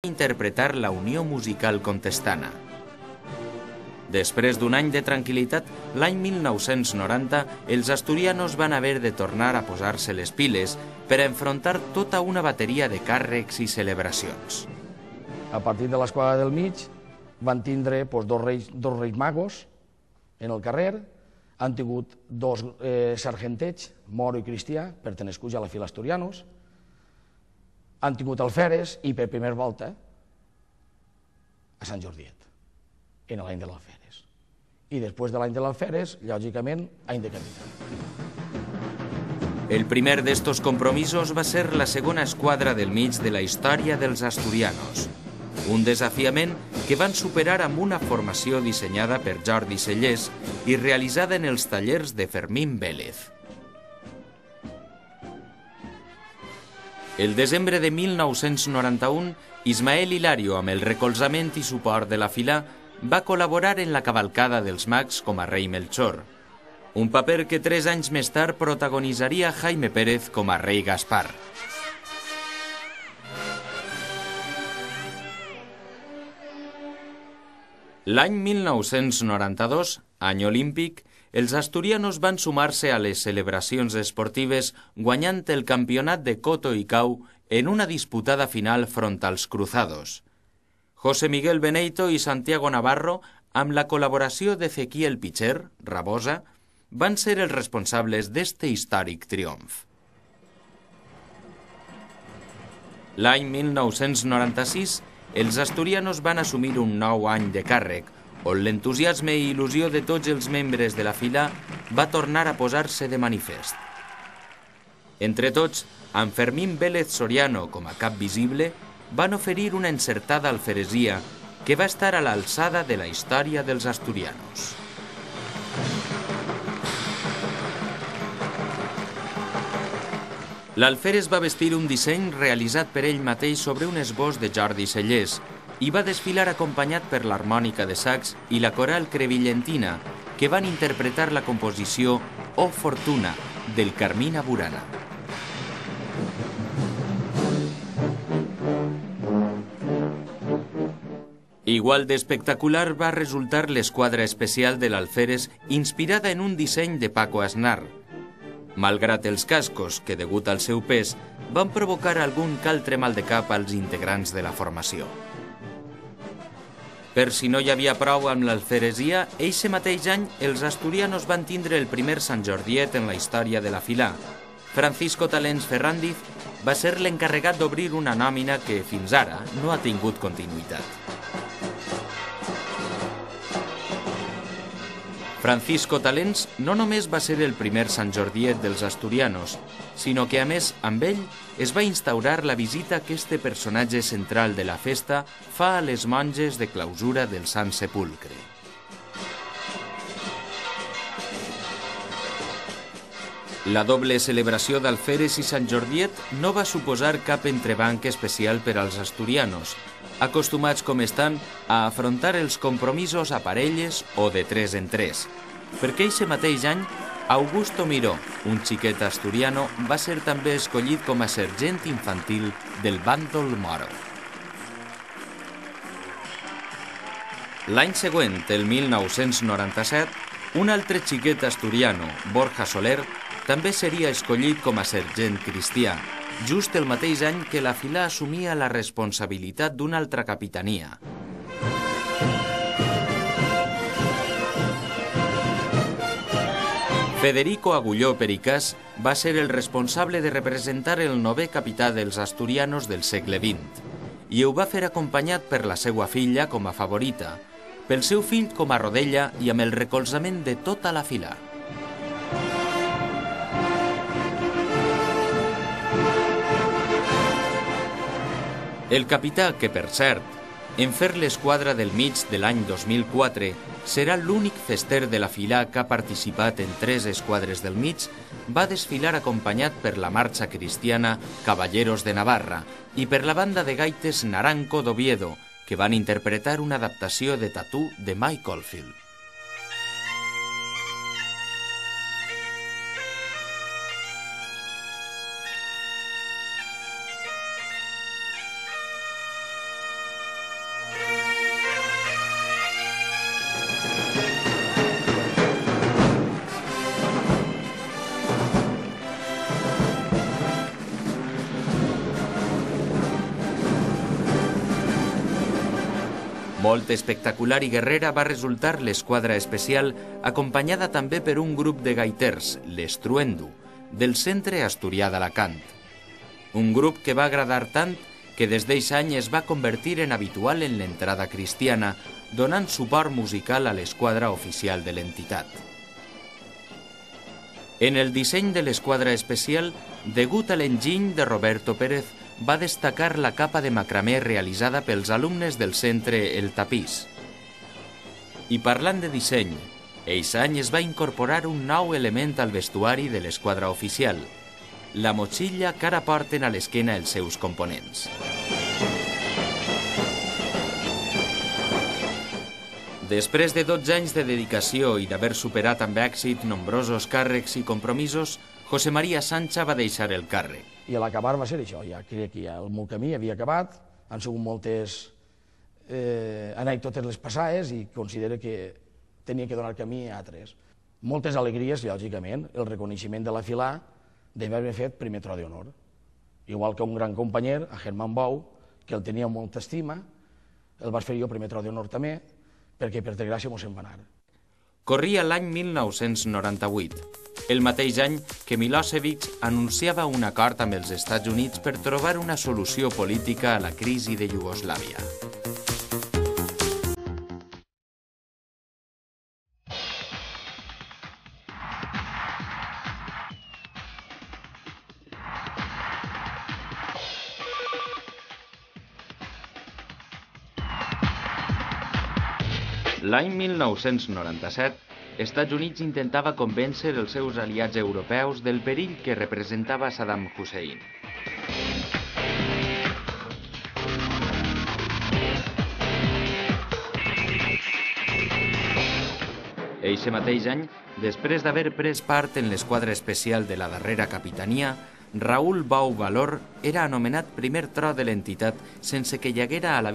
interpretar la Unió Musical Contestana. Després d'un any de tranquil·litat, l'any 1990, els asturianos van haver de tornar a posar-se les piles per a enfrontar tota una bateria de càrrecs i celebracions. A partir de l'esquadra del mig van tindre dos reis magos en el carrer, han tingut dos sargentets, Moro i Cristià, pertenescuts a la fila asturianos, han tingut alferes i per primera volta a Sant Jordiet, en l'any de l'alferes. I després de l'any de l'alferes, lògicament, any de capità. El primer d'estos compromisos va ser la segona esquadra del mig de la història dels asturianos. Un desafiament que van superar amb una formació dissenyada per Jordi Sellers i realitzada en els tallers de Fermín Vélez. El desembre de 1991, Ismael Hilario, amb el recolzament i suport de la Filà, va col·laborar en la cavalcada dels mags com a rei Melchor, un paper que 3 anys més tard protagonitzaria Jaime Pérez com a rei Gaspar. L'any 1992, any olímpic, els asturianos van sumar-se a les celebracions esportives guanyant el campionat de Coto i Cau en una disputada final front als cruzados. José Miguel Beneito i Santiago Navarro, amb la col·laboració d'Ezequiel Picher, Rabosa, van ser els responsables d'este històric triomf. L'any 1996, els asturianos van assumir un nou any de càrrec, on l'entusiasme i il·lusió de tots els membres de la Filà va tornar a posar-se de manifest. Entre tots, amb Fermín Vélez Soriano com a cap visible, van oferir una encertada alferesia que va estar a l'alçada de la història dels asturianos. L'alferes va vestir un disseny realitzat per ell mateix sobre un esbós de Jordi Sellers i va desfilar acompanyat per l'harmònica de sacs i la coral crevillentina, que van interpretar la composició O Fortuna, del Carmina Burana. Igual d'espectacular va resultar l'esquadra especial de l'alferes inspirada en un disseny de Paco Aznar. Malgrat els cascos, que degut al seu pes, van provocar algun caltre mal de cap als integrants de la formació. Per si no hi havia prou amb l'alferesia, eixe mateix any els asturianos van tindre el primer Sant Jordiet en la història de la Filà. Francisco Talens Ferrandiz va ser l'encarregat d'obrir una nòmina que fins ara no ha tingut continuïtat. Francisco Talens no només va ser el primer Sant Jordiet dels asturianos, sinó que, a més, amb ell es va instaurar la visita que este personatge central de la festa fa a les monges de clausura del Sant Sepulcre. La doble celebració d'alferes i Sant Jordiet no va suposar cap entrebanc especial per als asturianos, acostumats com estan a afrontar els compromisos a parelles o de 3 en 3, perquè eixe mateix any Augusto Miró, un xiquet asturiano, va ser també escollit com a sergent infantil del bàndol moro. L'any següent, el 1997, un altre xiquet asturiano, Borja Soler, també seria escollit com a sergent cristià, just el mateix any que la Filà assumia la responsabilitat d'una altra capitania. Federico Agulló Pericàs va ser el responsable de representar el 9è capità dels asturianos del segle XX i ho va fer acompanyat per la seva filla com a favorita, pel seu fill com a rodella i amb el recolzament de tota la Filà. El capità, que per cert, en fer l'esquadra del mig de l'any 2004, serà l'únic fester de la Filà que ha participat en 3 esquadres del mig, va desfilar acompanyat per la marxa cristiana Caballeros de Navarra i per la banda de gaites Naranco d'Oviedo, que van interpretar una adaptació de Tatú de Mike Oldfield. Molt espectacular i guerrera va resultar l'esquadra especial, acompanyada també per un grup de gaiters, l'Estruendo, del centre asturià d'Alacant. Un grup que va agradar tant que des d'eixe any es va convertir en habitual en l'entrada cristiana, donant suport musical a l'esquadra oficial de l'entitat. En el disseny de l'esquadra especial, degut a l'enginy de Roberto Pérez, va destacar la capa de macramé realitzada pels alumnes del centre El Tapís. I parlant de disseny, eixe any es va incorporar un nou element al vestuari de l'esquadra oficial, la motxilla que ara porten a l'esquena els seus components. Després de 12 anys de dedicació i d'haver superat amb èxit nombrosos càrrecs i compromisos, José María Sancha va deixar el càrrec. I a l'acabar va ser això, ja crec que ja el meu camí havia acabat, han sigut moltes anècdotes les passades i considero que tenia que donar camí a altres. Moltes alegries, lògicament, el reconeixement de la filà d'haver-me fet primer tro d'honor. Igual que un gran companyer, a Germán Bou, que el tenia molta estima, el vaig fer jo primer tro d'honor també, perquè per desgràcia mos en va anar. Corria l'any 1998, el mateix any que Milosevic anunciava un acord amb els Estats Units per trobar una solució política a la crisi de Iugoslàvia. L'any 1997, Estats Units intentava convèncer els seus aliats europeus del perill que representava Saddam Hussein. Eixe mateix any, després d'haver pres part en l'esquadra especial de la darrera capitania, Raúl Bou Valor era anomenat primer tro de l'entitat sense que hi haguera a la